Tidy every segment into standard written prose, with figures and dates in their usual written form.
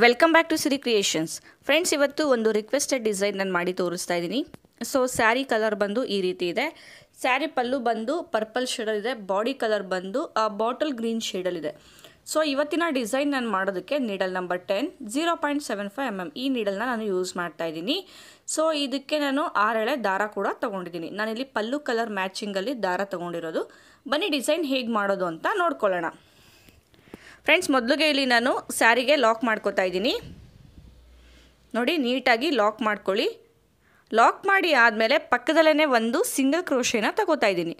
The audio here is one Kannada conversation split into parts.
Welcome back to Siri creations. Friends, ಇವತ್ತು ಒಂದು ರಿಕ್ವೆಸ್ಟೆಡ್ ಡಿಸೈನ್ ನಾನು ಮಾಡಿ ತೋರಿಸ್ತಾ ಇದ್ದೀನಿ. ಸೊ ಸ್ಯಾರಿ ಕಲರ್ ಬಂದು ಈ ರೀತಿ ಇದೆ. ಸ್ಯಾರಿ ಪಲ್ಲು ಬಂದು ಪರ್ಪಲ್ ಶೇಡಲ್ಲಿದೆ. ಬಾಡಿ ಕಲರ್ ಬಂದು ಬಾಟಲ್ ಗ್ರೀನ್ ಶೇಡಲ್ಲಿದೆ. ಸೊ ಇವತ್ತಿನ ಡಿಸೈನ್ ನಾನು ಮಾಡೋದಕ್ಕೆ ನೀಡಲ್ ನಂಬರ್ 10 0.75 mm ಈ ನೀಡಲ್ನ ನಾನು ಯೂಸ್ ಮಾಡ್ತಾ ಇದ್ದೀನಿ. ಸೊ ಇದಕ್ಕೆ ನಾನು 6 ಎಳೆ ದಾರ ಕೂಡ ತೊಗೊಂಡಿದ್ದೀನಿ. ನಾನಿಲ್ಲಿ ಪಲ್ಲು ಕಲರ್ ಮ್ಯಾಚಿಂಗಲ್ಲಿ ದಾರ ತೊಗೊಂಡಿರೋದು. ಬನ್ನಿ ಡಿಸೈನ್ ಹೇಗೆ ಮಾಡೋದು ಅಂತ ನೋಡ್ಕೊಳ್ಳೋಣ. ಫ್ರೆಂಡ್ಸ್, ಮೊದಲಿಗೆ ಇಲ್ಲಿ ನಾನು ಸ್ಯಾರಿಗೆ ಲಾಕ್ ಮಾಡ್ಕೋತಾ ಇದ್ದೀನಿ. ನೋಡಿ, ನೀಟಾಗಿ ಲಾಕ್ ಮಾಡ್ಕೊಳ್ಳಿ. ಲಾಕ್ ಮಾಡಿ ಆದಮೇಲೆ ಪಕ್ಕದಲ್ಲೇ ಒಂದು ಸಿಂಗಲ್ ಕ್ರೋಶೇನ ತಗೋತಾ ಇದ್ದೀನಿ.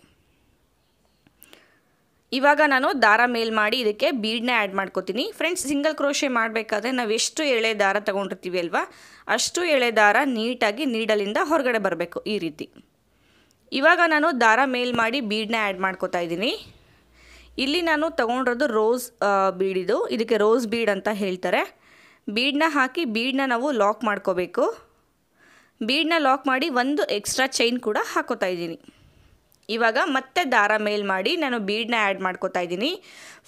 ಇವಾಗ ನಾನು ದಾರ ಮೇಲ್ ಮಾಡಿ ಇದಕ್ಕೆ ಬೀಡ್ನ ಆ್ಯಡ್ ಮಾಡ್ಕೋತೀನಿ. ಫ್ರೆಂಡ್ಸ್, ಸಿಂಗಲ್ ಕ್ರೋಶೆ ಮಾಡಬೇಕಾದ್ರೆ ನಾವು ಎಷ್ಟು ಎಳೆ ದಾರ ತೊಗೊಂಡಿರ್ತೀವಿ ಅಲ್ವಾ, ಅಷ್ಟು ಎಳೆ ದಾರ ನೀಟಾಗಿ ನೀಡಲಿಂದ ಹೊರಗಡೆ ಬರಬೇಕು ಈ ರೀತಿ. ಇವಾಗ ನಾನು ದಾರ ಮೇಲ್ ಮಾಡಿ ಬೀಡ್ನ ಆ್ಯಡ್ ಮಾಡ್ಕೋತಾ ಇದ್ದೀನಿ. ಇಲ್ಲಿ ನಾನು ತೊಗೊಂಡಿರೋದು ರೋಸ್ ಬೀಡಿದು, ಇದಕ್ಕೆ ರೋಸ್ ಬೀಡ್ ಅಂತ ಹೇಳ್ತಾರೆ. ಬೀಡನ್ನ ಹಾಕಿ ಬೀಡನ್ನ ನಾವು ಲಾಕ್ ಮಾಡ್ಕೋಬೇಕು. ಬೀಡನ್ನ ಲಾಕ್ ಮಾಡಿ ಒಂದು ಎಕ್ಸ್ಟ್ರಾ ಚೈನ್ ಕೂಡ ಹಾಕೋತಾ ಇದ್ದೀನಿ. ಇವಾಗ ಮತ್ತೆ ದಾರ ಮೇಲ್ ಮಾಡಿ ನಾನು ಬೀಡನ್ನ ಆ್ಯಡ್ ಮಾಡ್ಕೋತಾ ಇದ್ದೀನಿ.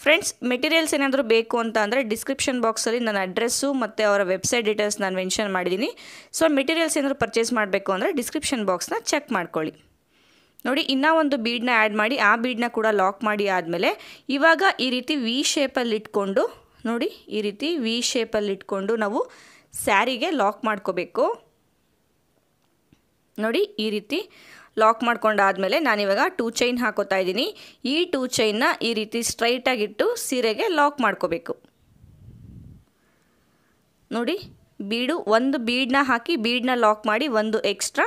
ಫ್ರೆಂಡ್ಸ್, ಮೆಟೀರಿಯಲ್ಸ್ ಏನಾದರೂ ಬೇಕು ಅಂತ ಅಂದರೆ ಡಿಸ್ಕ್ರಿಪ್ಷನ್ ಬಾಕ್ಸಲ್ಲಿ ನನ್ನ ಅಡ್ರೆಸ್ಸು ಮತ್ತು ಅವರ ವೆಬ್ಸೈಟ್ ಡೀಟೇಲ್ಸ್ ನಾನು ಮೆನ್ಷನ್ ಮಾಡಿದ್ದೀನಿ. ಸೊ ಮೆಟೀರಿಯಲ್ಸ್ ಏನಾದರೂ ಪರ್ಚೇಸ್ ಮಾಡಬೇಕು ಅಂದರೆ ಡಿಸ್ಕ್ರಿಪ್ಷನ್ ಬಾಕ್ಸ್ನ ಚೆಕ್ ಮಾಡ್ಕೊಳ್ಳಿ. ನೋಡಿ, ಇನ್ನೂ ಒಂದು ಬೀಡನ್ನ ಆ್ಯಡ್ ಮಾಡಿ ಆ ಬೀಡನ್ನ ಕೂಡ ಲಾಕ್ ಮಾಡಿ ಆದಮೇಲೆ ಇವಾಗ ಈ ರೀತಿ ವಿ ಶೇಪಲ್ಲಿ ಇಟ್ಕೊಂಡು, ನೋಡಿ ಈ ರೀತಿ ವಿ ಶೇಪಲ್ಲಿ ಇಟ್ಕೊಂಡು ನಾವು ಸ್ಯಾರಿಗೆ ಲಾಕ್ ಮಾಡ್ಕೋಬೇಕು. ನೋಡಿ, ಈ ರೀತಿ ಲಾಕ್ ಮಾಡ್ಕೊಂಡಾದಮೇಲೆ ನಾನಿವಾಗ 2 ಚೈನ್ ಹಾಕೋತಾ ಇದ್ದೀನಿ. ಈ 2 ಚೈನ್ನ ಈ ರೀತಿ ಸ್ಟ್ರೈಟಾಗಿಟ್ಟು ಸೀರೆಗೆ ಲಾಕ್ ಮಾಡ್ಕೋಬೇಕು. ನೋಡಿ, ಒಂದು ಬೀಡನ್ನ ಹಾಕಿ ಬೀಡನ್ನ ಲಾಕ್ ಮಾಡಿ ಒಂದು ಎಕ್ಸ್ಟ್ರಾ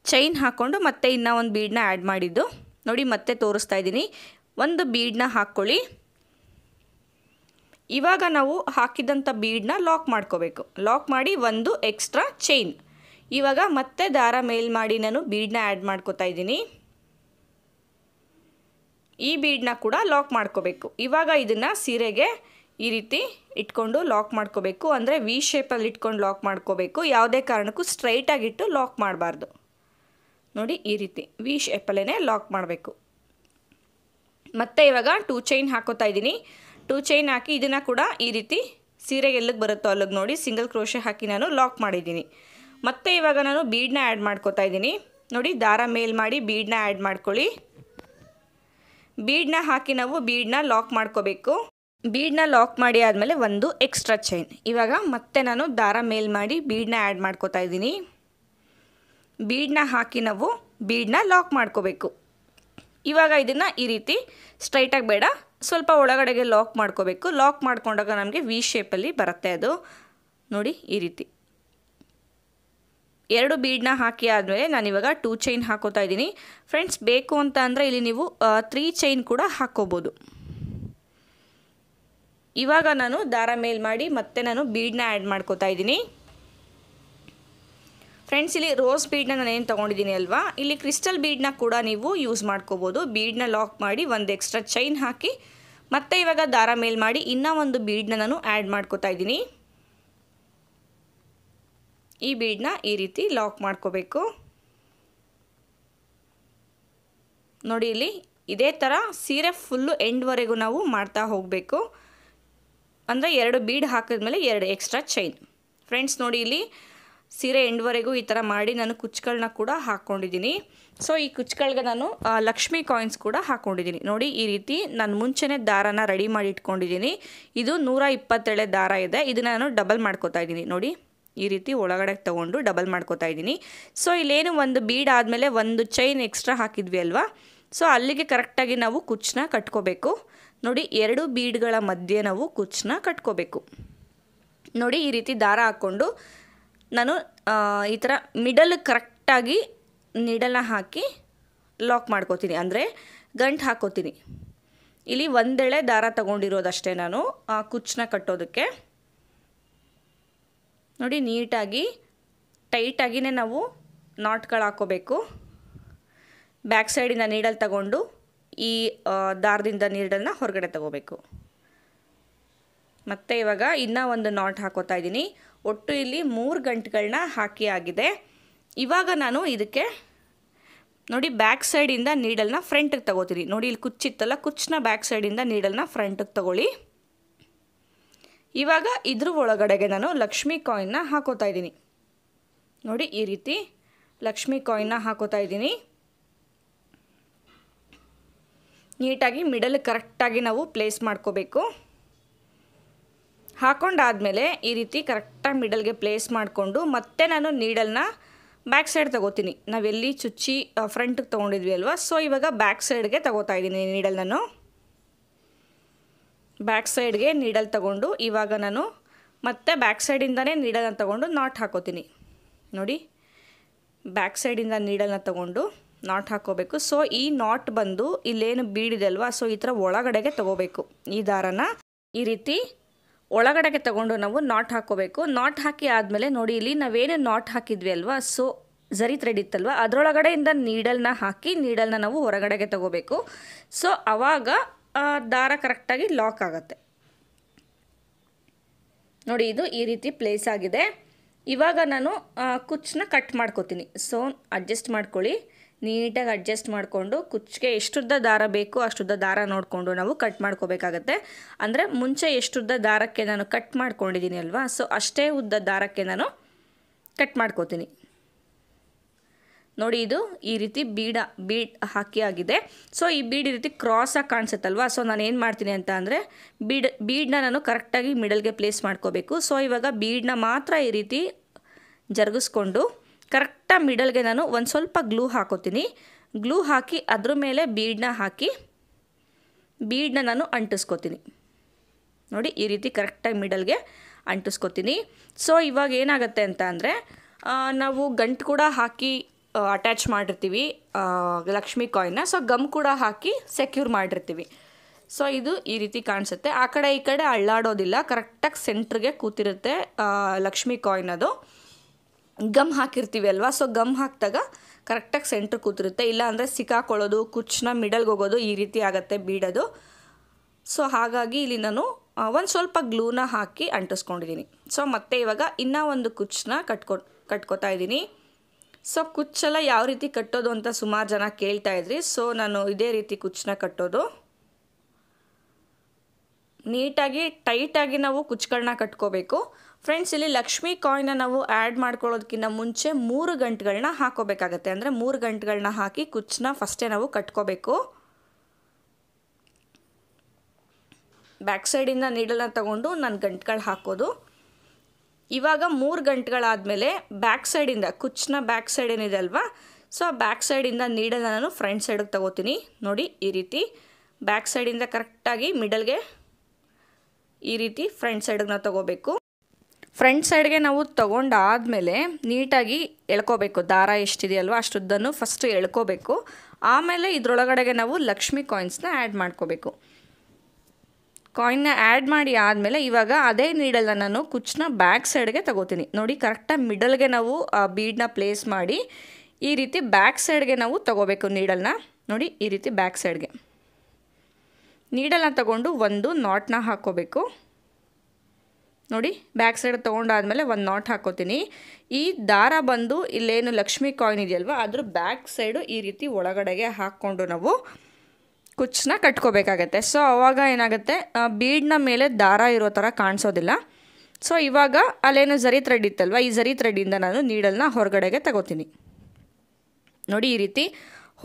ಚೈನ್ ಹಾಕ್ಕೊಂಡು ಮತ್ತೆ ಇನ್ನೂ ಒಂದು ಬೀಡನ್ನ ಆ್ಯಡ್ ಮಾಡಿದ್ದು. ನೋಡಿ, ಮತ್ತೆ ತೋರಿಸ್ತಾ ಇದ್ದೀನಿ. ಒಂದು ಬೀಡನ್ನ ಹಾಕ್ಕೊಳ್ಳಿ. ಇವಾಗ ನಾವು ಹಾಕಿದಂಥ ಬೀಡನ್ನ ಲಾಕ್ ಮಾಡ್ಕೋಬೇಕು. ಲಾಕ್ ಮಾಡಿ ಒಂದು ಎಕ್ಸ್ಟ್ರಾ ಚೈನ್. ಇವಾಗ ಮತ್ತೆ ದಾರ ಮೇಲ್ ಮಾಡಿ ನಾನು ಬೀಡನ್ನ ಆ್ಯಡ್ ಮಾಡ್ಕೋತಾ ಇದ್ದೀನಿ. ಈ ಬೀಡನ್ನ ಕೂಡ ಲಾಕ್ ಮಾಡ್ಕೋಬೇಕು. ಇವಾಗ ಇದನ್ನು ಸೀರೆಗೆ ಈ ರೀತಿ ಇಟ್ಕೊಂಡು ಲಾಕ್ ಮಾಡ್ಕೋಬೇಕು. ಅಂದರೆ ವಿ ಶೇಪಲ್ಲಿ ಇಟ್ಕೊಂಡು ಲಾಕ್ ಮಾಡ್ಕೋಬೇಕು. ಯಾವುದೇ ಕಾರಣಕ್ಕೂ ಸ್ಟ್ರೈಟಾಗಿಟ್ಟು ಲಾಕ್ ಮಾಡಬಾರ್ದು. ನೋಡಿ, ಈ ರೀತಿ ವಿ ಶೇಪಲ್ಲೇ ಲಾಕ್ ಮಾಡಬೇಕು. ಮತ್ತೆ ಇವಾಗ 2 ಚೈನ್ ಹಾಕೋತಾ ಇದ್ದೀನಿ. 2 ಚೈನ್ ಹಾಕಿ ಇದನ್ನು ಕೂಡ ಈ ರೀತಿ ಸೀರೆಗೆ ಎಲ್ಲಿಗೆ ಬರುತ್ತೋ ಅಲ್ಲಿಗೆ ನೋಡಿ ಸಿಂಗಲ್ ಕ್ರೋಶೆ ಹಾಕಿ ನಾನು ಲಾಕ್ ಮಾಡಿದ್ದೀನಿ. ಮತ್ತೆ ಇವಾಗ ನಾನು ಬೀಡನ್ನ ಆ್ಯಡ್ ಮಾಡ್ಕೋತಾ ಇದ್ದೀನಿ. ನೋಡಿ, ದಾರ ಮೇಲ್ ಮಾಡಿ ಬೀಡನ್ನ ಆ್ಯಡ್ ಮಾಡ್ಕೊಳ್ಳಿ. ಬೀಡನ್ನ ಹಾಕಿ ನಾವು ಬೀಡನ್ನ ಲಾಕ್ ಮಾಡ್ಕೋಬೇಕು. ಬೀಡನ್ನ ಲಾಕ್ ಮಾಡಿ ಆದಮೇಲೆ ಒಂದು ಎಕ್ಸ್ಟ್ರಾ ಚೈನ್. ಇವಾಗ ಮತ್ತೆ ನಾನು ದಾರ ಮೇಲ್ ಮಾಡಿ ಬೀಡನ್ನ ಆ್ಯಡ್ ಮಾಡ್ಕೋತಾ ಇದ್ದೀನಿ. ಬೀಡನ್ನ ಹಾಕಿ ನಾವು ಬೀಡನ್ನ ಲಾಕ್ ಮಾಡ್ಕೋಬೇಕು. ಇವಾಗ ಇದನ್ನು ಈ ರೀತಿ ಸ್ಟ್ರೈಟಾಗಿ ಬೇಡ, ಸ್ವಲ್ಪ ಒಳಗಡೆಗೆ ಲಾಕ್ ಮಾಡ್ಕೋಬೇಕು. ಲಾಕ್ ಮಾಡ್ಕೊಂಡಾಗ ನಮಗೆ ವಿ ಶೇಪಲ್ಲಿ ಬರುತ್ತೆ ಅದು. ನೋಡಿ, ಈ ರೀತಿ 2 ಬೀಡನ್ನ ಹಾಕಿ ಆದಮೇಲೆ ನಾನಿವಾಗ 2 ಚೈನ್ ಹಾಕೋತಾ ಇದ್ದೀನಿ. ಫ್ರೆಂಡ್ಸ್, ಬೇಕು ಅಂತ ಅಂದರೆ ಇಲ್ಲಿ ನೀವು 3 ಚೈನ್ ಕೂಡ ಹಾಕ್ಕೋಬೋದು. ಇವಾಗ ನಾನು ದಾರ ಮೇಲ್ ಮಾಡಿ ಮತ್ತೆ ನಾನು ಬೀಡನ್ನ ಆ್ಯಡ್ ಮಾಡ್ಕೋತಾ ಇದ್ದೀನಿ. ಫ್ರೆಂಡ್ಸ್, ಇಲ್ಲಿ ರೋಸ್ ಬೀಡನ್ನ ನಾನೇನು ತೊಗೊಂಡಿದ್ದೀನಿ ಅಲ್ವಾ, ಇಲ್ಲಿ ಕ್ರಿಸ್ಟಲ್ ಬೀಡನ್ನ ಕೂಡ ನೀವು ಯೂಸ್ ಮಾಡ್ಕೋಬೋದು. ಬೀಡನ್ನ ಲಾಕ್ ಮಾಡಿ ಒಂದು ಎಕ್ಸ್ಟ್ರಾ ಚೈನ್ ಹಾಕಿ ಮತ್ತೆ ಇವಾಗ ದಾರ ಮೇಲ್ ಮಾಡಿ ಇನ್ನೂ ಒಂದು ಬೀಡನ್ನ ನಾನು ಆ್ಯಡ್ ಮಾಡ್ಕೋತಾ ಇದ್ದೀನಿ. ಈ ಬೀಡನ್ನ ಈ ರೀತಿ ಲಾಕ್ ಮಾಡ್ಕೋಬೇಕು. ನೋಡಿ, ಇಲ್ಲಿ ಇದೇ ಥರ ಸೀರೆ ಫುಲ್ಲು ಎಂಡ್ವರೆಗೂ ನಾವು ಮಾಡ್ತಾ ಹೋಗಬೇಕು. ಅಂದರೆ 2 ಬೀಡ್ ಹಾಕಿದ್ಮೇಲೆ 2 ಎಕ್ಸ್ಟ್ರಾ ಚೈನ್. ಫ್ರೆಂಡ್ಸ್, ನೋಡಿ ಇಲ್ಲಿ ಸೀರೆ ಎಂಡ್ವರೆಗೂ ಈ ಥರ ಮಾಡಿ ನಾನು ಕುಚ್ಚುಗಳನ್ನ ಕೂಡ ಹಾಕ್ಕೊಂಡಿದ್ದೀನಿ. ಸೊ ಈ ಕುಚ್ಚುಗಳಿಗೆ ನಾನು ಲಕ್ಷ್ಮಿ ಕಾಯಿನ್ಸ್ ಕೂಡ ಹಾಕ್ಕೊಂಡಿದ್ದೀನಿ. ನೋಡಿ, ಈ ರೀತಿ ನಾನು ಮುಂಚೆನೇ ದಾರನ ರೆಡಿ ಮಾಡಿ ಇಟ್ಕೊಂಡಿದ್ದೀನಿ. ಇದು 120 ಎಳೆ ದಾರ ಇದೆ. ಇದನ್ನು ನಾನು ಡಬಲ್ ಮಾಡ್ಕೋತಾ ಇದ್ದೀನಿ. ನೋಡಿ, ಈ ರೀತಿ ಒಳಗಡೆ ತೊಗೊಂಡು ಡಬಲ್ ಮಾಡ್ಕೋತಾ ಇದ್ದೀನಿ. ಸೊ ಇಲ್ಲೇನು ಒಂದು ಬೀಡ್ ಆದಮೇಲೆ ಒಂದು ಚೈನ್ ಎಕ್ಸ್ಟ್ರಾ ಹಾಕಿದ್ವಿ ಅಲ್ವಾ, ಸೊ ಅಲ್ಲಿಗೆ ಕರೆಕ್ಟಾಗಿ ನಾವು ಕುಚ್ಚನ್ನ ಕಟ್ಕೋಬೇಕು. ನೋಡಿ, 2 ಬೀಡ್ಗಳ ಮಧ್ಯೆ ನಾವು ಕುಚ್ಚನ್ನ ಕಟ್ಕೋಬೇಕು. ನೋಡಿ, ಈ ರೀತಿ ದಾರ ಹಾಕ್ಕೊಂಡು ನಾನು ಈ ಥರ ಮಿಡಲ್ ಕರೆಕ್ಟಾಗಿ ನೀಡಲ್ನ ಹಾಕಿ ಲಾಕ್ ಮಾಡ್ಕೋತೀನಿ, ಅಂದರೆ ಗಂಟು ಹಾಕೋತೀನಿ. ಇಲ್ಲಿ 1 ಎಳೆ ದಾರ ತಗೊಂಡಿರೋದಷ್ಟೇ ನಾನು ಕುಚ್ಚನ್ನ ಕಟ್ಟೋದಕ್ಕೆ. ನೋಡಿ, ನೀಟಾಗಿ ಟೈಟಾಗಿಯೇ ನಾವು ನಾಟ್ಗಳು ಹಾಕೋಬೇಕು. ಬ್ಯಾಕ್ ಸೈಡಿಂದ ನೀಡಲ್ ತಗೊಂಡು ಈ ದಾರದಿಂದ ನೀಡಲ್ನ ಹೊರಗಡೆ ತಗೋಬೇಕು. ಮತ್ತು ಇವಾಗ ಇನ್ನೂ ಒಂದು ನಾಟ್ ಹಾಕೋತಾ ಇದ್ದೀನಿ. ಒಟ್ಟು ಇಲ್ಲಿ 3 ಗಂಟುಗಳನ್ನ ಹಾಕಿ ಆಗಿದೆ. ಇವಾಗ ನಾನು ಇದಕ್ಕೆ ನೋಡಿ ಬ್ಯಾಕ್ ಸೈಡಿಂದ ನೀಡಲ್ನ ಫ್ರಂಟಿಗೆ ತಗೋತೀನಿ. ನೋಡಿ, ಇಲ್ಲಿ ಕುಚ್ಚಿತ್ತಲ್ಲ, ಕುಚ್ಚನ್ನ ಬ್ಯಾಕ್ ಸೈಡಿಂದ ನೀಡಲ್ನ ಫ್ರಂಟಿಗೆ ತಗೊಳ್ಳಿ. ಇವಾಗ ಇದ್ರ ಒಳಗಡೆಗೆ ನಾನು ಲಕ್ಷ್ಮಿ ಕಾಯಿನ್ನ ಹಾಕೋತಾ ಇದ್ದೀನಿ. ನೋಡಿ ಈ ರೀತಿ ಲಕ್ಷ್ಮಿ ಕಾಯಿನ್ನ ಹಾಕೋತಾ ಇದ್ದೀನಿ. ನೀಟಾಗಿ ಮಿಡಲ್ ಕರೆಕ್ಟಾಗಿ ನಾವು ಪ್ಲೇಸ್ ಮಾಡ್ಕೋಬೇಕು. ಹಾಕೊಂಡಾದಮೇಲೆ ಈ ರೀತಿ ಕರೆಕ್ಟಾಗಿ ಮಿಡಲ್ಗೆ ಪ್ಲೇಸ್ ಮಾಡಿಕೊಂಡು ಮತ್ತೆ ನಾನು ನೀಡಲ್ನ ಬ್ಯಾಕ್ ಸೈಡ್ ತಗೋತೀನಿ. ನಾವೆಲ್ಲಿ ಚುಚ್ಚಿ ಫ್ರಂಟಿಗೆ ತೊಗೊಂಡಿದ್ವಿ ಅಲ್ವಾ, ಸೊ ಇವಾಗ ಬ್ಯಾಕ್ ಸೈಡ್ಗೆ ತಗೋತಾ ಇದ್ದೀನಿ ನೀಡಲ್. ನಾನು ಬ್ಯಾಕ್ ಸೈಡ್ಗೆ ನೀಡಲ್ ತಗೊಂಡು ಇವಾಗ ನಾನು ಮತ್ತೆ ಬ್ಯಾಕ್ ಸೈಡಿಂದನೇ ನೀಡಲ್ನ ತಗೊಂಡು ನಾಟ್ ಹಾಕೋತೀನಿ. ನೋಡಿ ಬ್ಯಾಕ್ ಸೈಡಿಂದ ನೀಡಲ್ನ ತಗೊಂಡು ನಾಟ್ ಹಾಕೋಬೇಕು. ಸೊ ಈ ನಾಟ್ ಬಂದು ಇಲ್ಲೇನು ಬೀಡಿದೆ ಅಲ್ವಾ, ಸೊ ಈ ಥರ ಒಳಗಡೆಗೆ ತಗೋಬೇಕು. ಈ ದಾರನ ಈ ರೀತಿ ಒಳಗಡೆಗೆ ತಗೊಂಡು ನಾವು ನಾಟ್ ಹಾಕೋಬೇಕು. ನಾಟ್ ಹಾಕಿ ಆದಮೇಲೆ ನೋಡಿ ಇಲ್ಲಿ ನಾವೇನು ನಾಟ್ ಹಾಕಿದ್ವಿ ಅಲ್ವಾ, ಸೊ ಝರಿ ಥ್ರೆಡ್ ಇತ್ತಲ್ವ, ಅದರೊಳಗಡೆಯಿಂದ ನೀಡಲ್ನ ಹಾಕಿ ನೀಡಲ್ನ ನಾವು ಹೊರಗಡೆಗೆ ತಗೋಬೇಕು. ಸೊ ಆವಾಗ ದಾರ ಕರೆಕ್ಟಾಗಿ ಲಾಕ್ ಆಗುತ್ತೆ. ನೋಡಿ ಇದು ಈ ರೀತಿ ಪ್ಲೇಸ್ ಆಗಿದೆ. ಇವಾಗ ನಾನು ಕುಚ್ಚನ್ನ ಕಟ್ ಮಾಡ್ಕೋತೀನಿ. ಸೊ ಅಡ್ಜಸ್ಟ್ ಮಾಡ್ಕೊಳ್ಳಿ, ನೀಟಾಗಿ ಅಡ್ಜಸ್ಟ್ ಮಾಡಿಕೊಂಡು ಕುಚ್ಚಿಗೆ ಎಷ್ಟುದ್ದ ದಾರ ಬೇಕು ಅಷ್ಟುದ್ದ ದಾರ ನೋಡಿಕೊಂಡು ನಾವು ಕಟ್ ಮಾಡ್ಕೋಬೇಕಾಗತ್ತೆ. ಅಂದರೆ ಮುಂಚೆ ಎಷ್ಟುದ್ದ ದಾರಕ್ಕೆ ನಾನು ಕಟ್ ಮಾಡ್ಕೊಂಡಿದ್ದೀನಿ ಅಲ್ವಾ, ಸೊ ಅಷ್ಟೇ ಉದ್ದ ದಾರಕ್ಕೆ ನಾನು ಕಟ್ ಮಾಡ್ಕೋತೀನಿ. ನೋಡಿ ಇದು ಈ ರೀತಿ ಬೀಡ್ ಹಾಕಿ ಆಗಿದೆ. ಸೊ ಈ ಬೀಡ್ ಈ ರೀತಿ ಕ್ರಾಸಾಗಿ ಕಾಣಿಸುತ್ತಲ್ವಾ, ಸೊ ನಾನು ಏನು ಮಾಡ್ತೀನಿ ಅಂತ ಅಂದರೆ ಬೀಡನ್ನ ನಾನು ಕರೆಕ್ಟಾಗಿ ಮಿಡಲ್ಗೆ ಪ್ಲೇಸ್ ಮಾಡ್ಕೋಬೇಕು. ಸೊ ಇವಾಗ ಬೀಡನ್ನ ಮಾತ್ರ ಈ ರೀತಿ ಜರುಗಿಸ್ಕೊಂಡು ಕರೆಕ್ಟಾಗಿ ಮಿಡಲ್ಗೆ ನಾನು ಒಂದು ಸ್ವಲ್ಪ ಗ್ಲೂ ಹಾಕೋತೀನಿ. ಗ್ಲೂ ಹಾಕಿ ಅದ್ರ ಮೇಲೆ ಬೀಡನ್ನ ಹಾಕಿ ಬೀಡನ್ನ ನಾನು ಅಂಟಿಸ್ಕೋತೀನಿ. ನೋಡಿ ಈ ರೀತಿ ಕರೆಕ್ಟಾಗಿ ಮಿಡಲ್ಗೆ ಅಂಟಿಸ್ಕೋತೀನಿ. ಸೊ ಇವಾಗ ಏನಾಗುತ್ತೆ ಅಂತ ಅಂದರೆ ನಾವು ಗಂಟು ಕೂಡ ಹಾಕಿ ಅಟ್ಯಾಚ್ ಮಾಡಿರ್ತೀವಿ ಲಕ್ಷ್ಮಿ ಕಾಯಿನ್ನ. ಸೊ ಗಮ್ ಕೂಡ ಹಾಕಿ ಸೆಕ್ಯೂರ್ ಮಾಡಿರ್ತೀವಿ. ಸೊ ಇದು ಈ ರೀತಿ ಕಾಣಿಸುತ್ತೆ. ಆ ಕಡೆ ಈ ಕಡೆ ಅಳ್ಳಾಡೋದಿಲ್ಲ, ಕರೆಕ್ಟಾಗಿ ಸೆಂಟ್ರಿಗೆ ಕೂತಿರುತ್ತೆ ಲಕ್ಷ್ಮಿ ಕಾಯಿನ್. ಅದು ಗಮ್ ಹಾಕಿರ್ತೀವಿ ಅಲ್ವಾ, ಸೊ ಗಮ್ ಹಾಕಿದಾಗ ಕರೆಕ್ಟಾಗಿ ಸೆಂಟ್ರ್ ಕೂತಿರುತ್ತೆ. ಇಲ್ಲ ಅಂದರೆ ಸಿಕ್ಕಾಕೊಳ್ಳೋದು, ಕುಚ್ಚನ್ನ ಮಿಡಲ್ಗೆ ಹೋಗೋದು ಈ ರೀತಿ ಆಗುತ್ತೆ ಬೀಡೋದು. ಸೊ ಹಾಗಾಗಿ ಇಲ್ಲಿ ನಾನು ಒಂದು ಸ್ವಲ್ಪ ಗ್ಲೂನ ಹಾಕಿ ಅಂಟಿಸ್ಕೊಂಡಿದ್ದೀನಿ. ಸೊ ಮತ್ತೆ ಇವಾಗ ಇನ್ನೂ ಒಂದು ಕುಚ್ಚನ್ನ ಕಟ್ಕೋತಾ ಇದ್ದೀನಿ. ಸೊ ಕುಚ್ಚೆಲ್ಲ ಯಾವ ರೀತಿ ಕಟ್ಟೋದು ಅಂತ ಸುಮಾರು ಜನ ಕೇಳ್ತಾ ಇದ್ರಿ. ಸೊ ನಾನು ಇದೇ ರೀತಿ ಕುಚ್ಚನ್ನ ಕಟ್ಟೋದು. ನೀಟಾಗಿ ಟೈಟಾಗಿ ನಾವು ಕುಚ್ಚುಗಳನ್ನ ಕಟ್ಕೋಬೇಕು. ಫ್ರೆಂಡ್ಸ್ ಇಲ್ಲಿ ಲಕ್ಷ್ಮಿ ಕಾಯಿನ್ನ ನಾವು ಆ್ಯಡ್ ಮಾಡ್ಕೊಳ್ಳೋದಕ್ಕಿಂತ ಮುಂಚೆ 3 ಗಂಟುಗಳನ್ನ ಹಾಕೋಬೇಕಾಗತ್ತೆ. ಅಂದರೆ 3 ಗಂಟುಗಳನ್ನ ಹಾಕಿ ಕುಚ್ಚನ್ನ ಫಸ್ಟೇ ನಾವು ಕಟ್ಕೋಬೇಕು. ಬ್ಯಾಕ್ ಸೈಡಿಂದ ನೀಡಲ್ನ ತಗೊಂಡು ನಾನು ಗಂಟುಗಳು ಹಾಕೋದು. ಇವಾಗ 3 ಗಂಟುಗಳಾದಮೇಲೆ ಬ್ಯಾಕ್ ಸೈಡಿಂದ ಕುಚ್ಚನ್ನ ಬ್ಯಾಕ್ ಸೈಡ್ ಏನಿದೆ ಅಲ್ವಾ, ಸೊ ಬ್ಯಾಕ್ ಸೈಡಿಂದ ನೀಡಲ್ನ ನಾನು ಫ್ರಂಟ್ ಸೈಡಿಗೆ ತಗೋತೀನಿ. ನೋಡಿ ಈ ರೀತಿ ಬ್ಯಾಕ್ ಸೈಡಿಂದ ಕರೆಕ್ಟಾಗಿ ಮಿಡಲ್ಗೆ ಈ ರೀತಿ ಫ್ರಂಟ್ ಸೈಡಿಗೆ ನಾವು ತಗೋಬೇಕು. ಫ್ರಂಟ್ ಸೈಡ್ಗೆ ನಾವು ತೊಗೊಂಡಾದಮೇಲೆ ನೀಟಾಗಿ ಎಳ್ಕೋಬೇಕು. ದಾರ ಎಷ್ಟಿದೆಯಲ್ವ ಅಷ್ಟುದ್ದನ್ನು ಫಸ್ಟು ಎಳ್ಕೋಬೇಕು. ಆಮೇಲೆ ಇದರೊಳಗಡೆಗೆ ನಾವು ಲಕ್ಷ್ಮಿ ಕಾಯಿನ್ಸ್ನ ಆ್ಯಡ್ ಮಾಡ್ಕೋಬೇಕು. ಕಾಯಿನ್ನ ಆ್ಯಡ್ ಮಾಡಿ ಆದಮೇಲೆ ಇವಾಗ ಅದೇ ನೀಡಲ್ನ ನಾನು ಕುಚ್ಚನ್ನ ಬ್ಯಾಕ್ ಸೈಡ್ಗೆ ತಗೋತೀನಿ. ನೋಡಿ ಕರೆಕ್ಟಾಗಿ ಮಿಡಲ್ಗೆ ನಾವು ಬೀಡನ್ನ ಪ್ಲೇಸ್ ಮಾಡಿ ಈ ರೀತಿ ಬ್ಯಾಕ್ ಸೈಡ್ಗೆ ನಾವು ತಗೋಬೇಕು ನೀಡಲ್ನ. ನೋಡಿ ಈ ರೀತಿ ಬ್ಯಾಕ್ ಸೈಡ್ಗೆ ನೀಡಲ್ನ ತಗೊಂಡು ಒಂದು ನಾಟ್ನ ಹಾಕ್ಕೋಬೇಕು. ನೋಡಿ ಬ್ಯಾಕ್ ಸೈಡ್ ತೊಗೊಂಡಾದ್ಮೇಲೆ ಒಂದು ನಾಟ್ ಹಾಕೋತೀನಿ. ಈ ದಾರ ಬಂದು ಇಲ್ಲೇನು ಲಕ್ಷ್ಮಿ ಕಾಯಿನ್ ಇದೆಯಲ್ವ ಅದ್ರ ಬ್ಯಾಕ್ ಸೈಡು ಈ ರೀತಿ ಒಳಗಡೆಗೆ ಹಾಕ್ಕೊಂಡು ನಾವು ಕುಚ್ಚನ್ನ ಕಟ್ಕೋಬೇಕಾಗತ್ತೆ. ಸೊ ಆವಾಗ ಏನಾಗುತ್ತೆ, ಬೀಡ್ನ ಮೇಲೆ ದಾರ ಇರೋ ಥರ ಕಾಣಿಸೋದಿಲ್ಲ. ಸೊ ಇವಾಗ ಅಲ್ಲೇನು ಝರಿ ಥ್ರೆಡ್ ಇತ್ತಲ್ವ, ಈ ಝರಿ ಥ್ರೆಡ್ಡಿಂದ ನಾನು ನೀಡಲ್ನ ಹೊರಗಡೆಗೆ ತಗೋತೀನಿ. ನೋಡಿ ಈ ರೀತಿ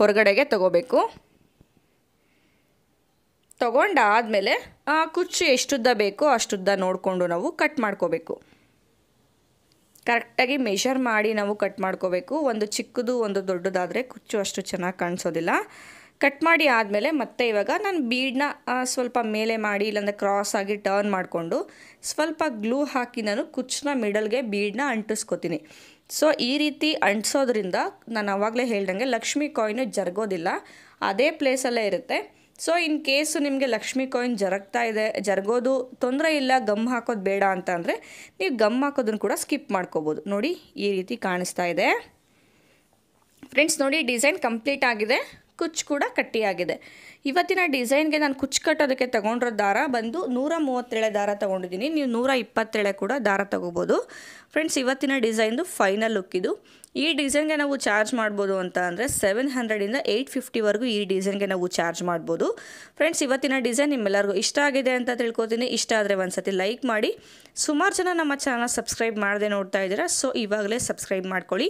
ಹೊರಗಡೆಗೆ ತಗೋಬೇಕು. ತೊಗೊಂಡಾದಮೇಲೆ ಕುಚ್ಚು ಎಷ್ಟುದ್ದ ಬೇಕೋ ಅಷ್ಟುದ್ದ ನೋಡಿಕೊಂಡು ನಾವು ಕಟ್ ಮಾಡ್ಕೋಬೇಕು. ಕರೆಕ್ಟಾಗಿ ಮೆಷರ್ ಮಾಡಿ ನಾವು ಕಟ್ ಮಾಡ್ಕೋಬೇಕು. ಒಂದು ಚಿಕ್ಕದು ಒಂದು ದೊಡ್ಡದಾದರೆ ಕುಚ್ಚು ಅಷ್ಟು ಚೆನ್ನಾಗಿ ಕಾಣಿಸೋದಿಲ್ಲ. ಕಟ್ ಮಾಡಿ ಆದಮೇಲೆ ಮತ್ತೆ ಇವಾಗ ನಾನು ಬೀಡನ್ನ ಸ್ವಲ್ಪ ಮೇಲೆ ಮಾಡಿ ಇಲ್ಲಾಂದರೆ ಕ್ರಾಸ್ ಆಗಿ ಟರ್ನ್ ಮಾಡಿಕೊಂಡು ಸ್ವಲ್ಪ ಗ್ಲೂ ಹಾಕಿ ನಾನು ಕುಚ್ಚನ್ನ ಮಿಡಲ್ಗೆ ಬೀಡನ್ನ ಅಂಟಿಸ್ಕೋತೀನಿ. ಸೊ ಈ ರೀತಿ ಅಂಟಿಸೋದ್ರಿಂದ ನಾನು ಆವಾಗಲೇ ಹೇಳ್ದಂಗೆ ಲಕ್ಷ್ಮಿ ಕಾಯಿನು ಜರುಗೋದಿಲ್ಲ, ಅದೇ ಪ್ಲೇಸಲ್ಲೇ ಇರುತ್ತೆ. ಸೊ ಇನ್ ಕೇಸು ನಿಮಗೆ ಲಕ್ಷ್ಮಿ ಕಾಯಿನ್ ಜರುಗೋದು ತೊಂದರೆ ಇಲ್ಲ, ಗಮ್ ಹಾಕೋದು ಬೇಡ ಅಂತ ಅಂದರೆ ನೀವು ಗಮ್ ಹಾಕೋದನ್ನು ಕೂಡ ಸ್ಕಿಪ್ ಮಾಡ್ಕೋಬೋದು. ನೋಡಿ ಈ ರೀತಿ ಕಾಣಿಸ್ತಾ ಇದೆ ಫ್ರೆಂಡ್ಸ್. ನೋಡಿ ಡಿಸೈನ್ ಕಂಪ್ಲೀಟ್ ಆಗಿದೆ, ಕುಚ್ಚು ಕೂಡ ಕಟ್ಟಿಯಾಗಿದೆ. ಇವತ್ತಿನ ಡಿಸೈನ್ಗೆ ನಾನು ಕುಚ್ಚು ಕಟ್ಟೋದಕ್ಕೆ ತೊಗೊಂಡಿರೋ ದಾರ ಬಂದು 137 ದಾರ ತೊಗೊಂಡಿದ್ದೀನಿ. ನೀವು 127 ಕೂಡ ದಾರ ತೊಗೋಬೋದು ಫ್ರೆಂಡ್ಸ್. ಇವತ್ತಿನ ಡಿಸೈನ್ದು ಫೈನಲ್ ಲುಕ್ ಇದು. ಈ ಡಿಸೈನ್ಗೆ ನಾವು ಚಾರ್ಜ್ ಮಾಡ್ಬೋದು ಅಂತ ಅಂದರೆ 700ಇಂದ 850ವರೆಗೂ ಈ ಡಿಸೈನ್ಗೆ ನಾವು ಚಾರ್ಜ್ ಮಾಡ್ಬೋದು. ಫ್ರೆಂಡ್ಸ್, ಇವತ್ತಿನ ಡಿಸೈನ್ ನಿಮ್ಮೆಲ್ಲರಿಗೂ ಇಷ್ಟ ಆಗಿದೆ ಅಂತ ತಿಳ್ಕೊತೀನಿ. ಇಷ್ಟ ಆದರೆ ಒಂದ್ಸತಿ ಲೈಕ್ ಮಾಡಿ. ಸುಮಾರು ಜನ ನಮ್ಮ ಚಾನಲ್ ಸಬ್ಸ್ಕ್ರೈಬ್ ಮಾಡದೆ ನೋಡ್ತಾ ಇದ್ದೀರಾ, ಸೊ ಇವಾಗಲೇ ಸಬ್ಸ್ಕ್ರೈಬ್ ಮಾಡ್ಕೊಳ್ಳಿ.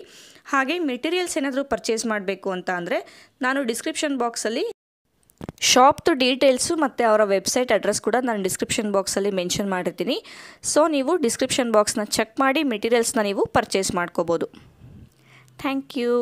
ಹಾಗೆ ಮೆಟೀರಿಯಲ್ಸ್ ಏನಾದರೂ ಪರ್ಚೇಸ್ ಮಾಡಬೇಕು ಅಂತ ಅಂದರೆ ನಾನು ಡಿಸ್ಕ್ರಿಪ್ಷನ್ ಬಾಕ್ಸಲ್ಲಿ ಶಾಪ್ದು ಡೀಟೇಲ್ಸು ಮತ್ತು ಅವರ ವೆಬ್ಸೈಟ್ ಅಡ್ರೆಸ್ ಕೂಡ ನಾನು ಡಿಸ್ಕ್ರಿಪ್ಷನ್ ಬಾಕ್ಸಲ್ಲಿ ಮೆನ್ಷನ್ ಮಾಡಿರ್ತೀನಿ. ಸೊ ನೀವು ಡಿಸ್ಕ್ರಿಪ್ಷನ್ ಬಾಕ್ಸ್ನ ಚೆಕ್ ಮಾಡಿ ಮೆಟೀರಿಯಲ್ಸ್ನ ನೀವು ಪರ್ಚೇಸ್ ಮಾಡ್ಕೋಬೋದು. Thank you.